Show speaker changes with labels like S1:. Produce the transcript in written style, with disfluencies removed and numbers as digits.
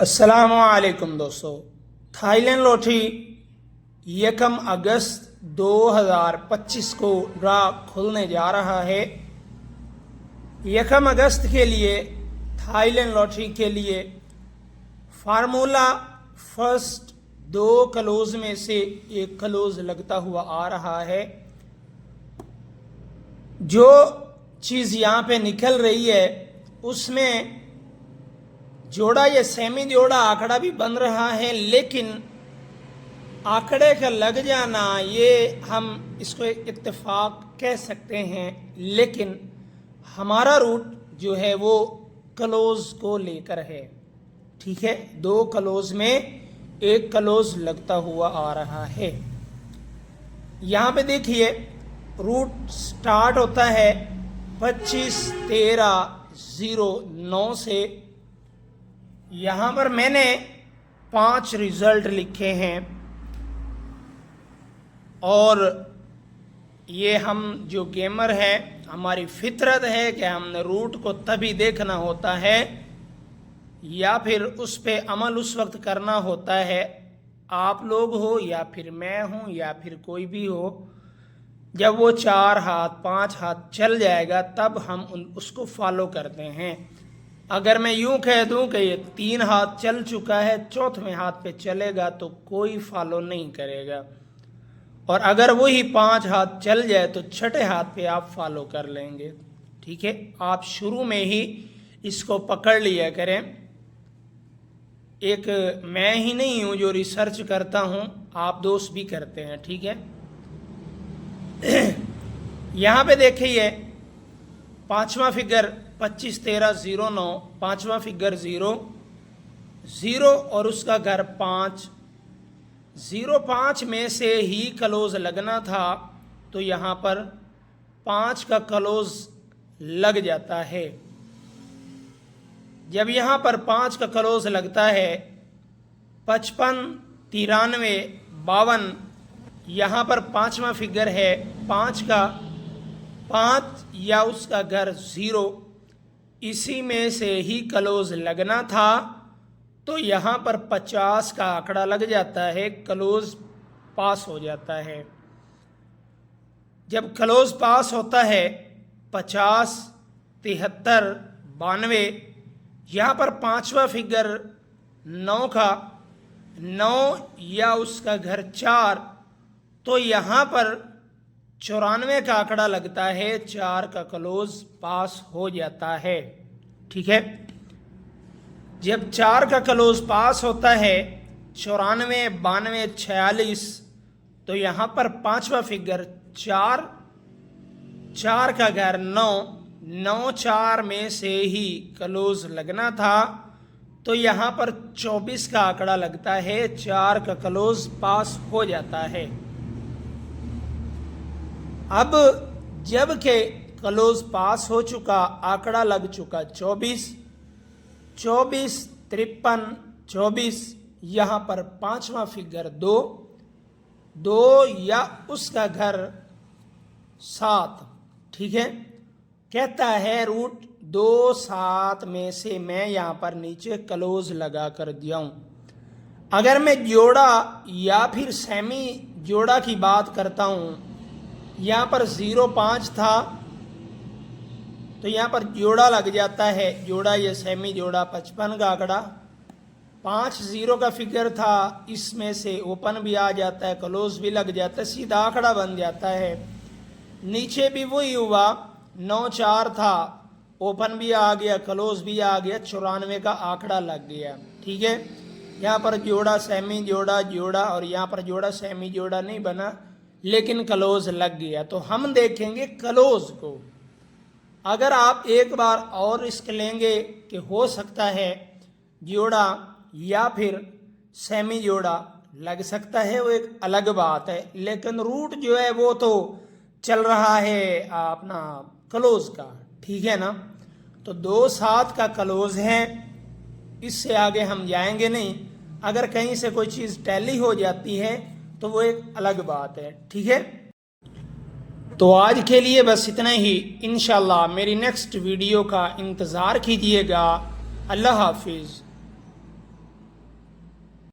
S1: अस्सलामुअलैकुम दोस्तों, Thailand lottery 1 अगस्त 2025 को ड्रा खुलने जा रहा है। 1 अगस्त के लिए थाईलैंड लॉटरी के लिए फार्मूला फर्स्ट 2 क्लोज में से एक क्लोज लगता हुआ आ रहा है। जो चीज़ यहाँ पे निकल रही है उसमें जोड़ा या सेमी जोड़ा आंकड़ा भी बन रहा है, लेकिन आंकड़े का लग जाना ये हम इसको इत्तेफाक कह सकते हैं, लेकिन हमारा रूट जो है वो क्लोज को लेकर है। ठीक है, 2 क्लोज में एक क्लोज लगता हुआ आ रहा है। यहाँ पे देखिए रूट स्टार्ट होता है 25/13/09 से। यहाँ पर मैंने 5 रिजल्ट लिखे हैं और ये हम जो गेमर है हमारी फितरत है कि हमने रूट को तभी देखना होता है या फिर उस पे अमल उस वक्त करना होता है, आप लोग हो या फिर मैं हूँ या फिर कोई भी हो, जब वो 4 हाथ 5 हाथ चल जाएगा तब हम उसको फॉलो करते हैं। अगर मैं यूं कह दूं कि ये 3 हाथ चल चुका है, 4वें हाथ पे चलेगा तो कोई फॉलो नहीं करेगा, और अगर वही 5 हाथ चल जाए तो 6ठे हाथ पे आप फॉलो कर लेंगे। ठीक है, आप शुरू में ही इसको पकड़ लिया करें। एक मैं ही नहीं हूं जो रिसर्च करता हूं, आप दोस्त भी करते हैं। ठीक है, यहाँ पे देखिए 5वां फिगर 25/13/09, 5वां फिगर 0 और उसका घर 5, 0-5 में से ही क्लोज लगना था, तो यहाँ पर 5 का क्लोज लग जाता है। जब यहाँ पर 5 का क्लोज लगता है 55/93/52, यहाँ पर 5वां फिगर है 5 का 5 या उसका घर 0, इसी में से ही क्लोज लगना था, तो यहाँ पर 50 का आंकड़ा लग जाता है, क्लोज पास हो जाता है। जब क्लोज पास होता है 50, 73, 92, यहाँ पर 5वां फिगर 9 का 9 या उसका घर 4, तो यहाँ पर 94 का आंकड़ा लगता है, 4 का क्लोज पास हो जाता है। ठीक है, जब 4 का क्लोज पास होता है 94, 92, 46, तो यहाँ पर 5वां फिगर 4, 4 का घर 9, 9 4 में से ही क्लोज लगना था, तो यहाँ पर 24 का आंकड़ा लगता है, 4 का क्लोज पास हो जाता है। अब जब के क्लोज पास हो चुका, आंकड़ा लग चुका 24, 24, 53, 24, यहाँ पर 5वां फिगर 2 या उसका घर 7। ठीक है, कहता है रूट 2 7 में से मैं यहाँ पर नीचे क्लोज लगा कर दिया हूँ। अगर मैं जोड़ा या फिर सेमी जोड़ा की बात करता हूँ, यहाँ पर 0-5 था तो यहाँ पर जोड़ा लग जाता है, जोड़ा या सेमी जोड़ा 55 का आंकड़ा, 5-0 का फिगर था, इसमें से ओपन भी आ जाता है, क्लोज भी लग जाता है, सीधा आंकड़ा बन जाता है। नीचे भी वही हुआ, 9-4 था, ओपन भी आ गया, क्लोज भी आ गया, 94 का आंकड़ा लग गया। ठीक है, यहाँ पर जोड़ा सेमी जोड़ा जोड़ा और यहाँ पर जोड़ा सेमी जोड़ा नहीं बना, लेकिन क्लोज लग गया। तो हम देखेंगे क्लोज को। अगर आप एक बार और रिस्क लेंगे कि हो सकता है जोड़ा या फिर सेमी जोड़ा लग सकता है, वो एक अलग बात है, लेकिन रूट जो है वो तो चल रहा है अपना क्लोज का। ठीक है ना, तो 2 7 का क्लोज है, इससे आगे हम जाएंगे नहीं। अगर कहीं से कोई चीज़ टैली हो जाती है तो वो एक अलग बात है। ठीक है, तो आज के लिए बस इतना ही। इंशाल्लाह मेरी नेक्स्ट वीडियो का इंतज़ार कीजिएगा। अल्लाह हाफिज़।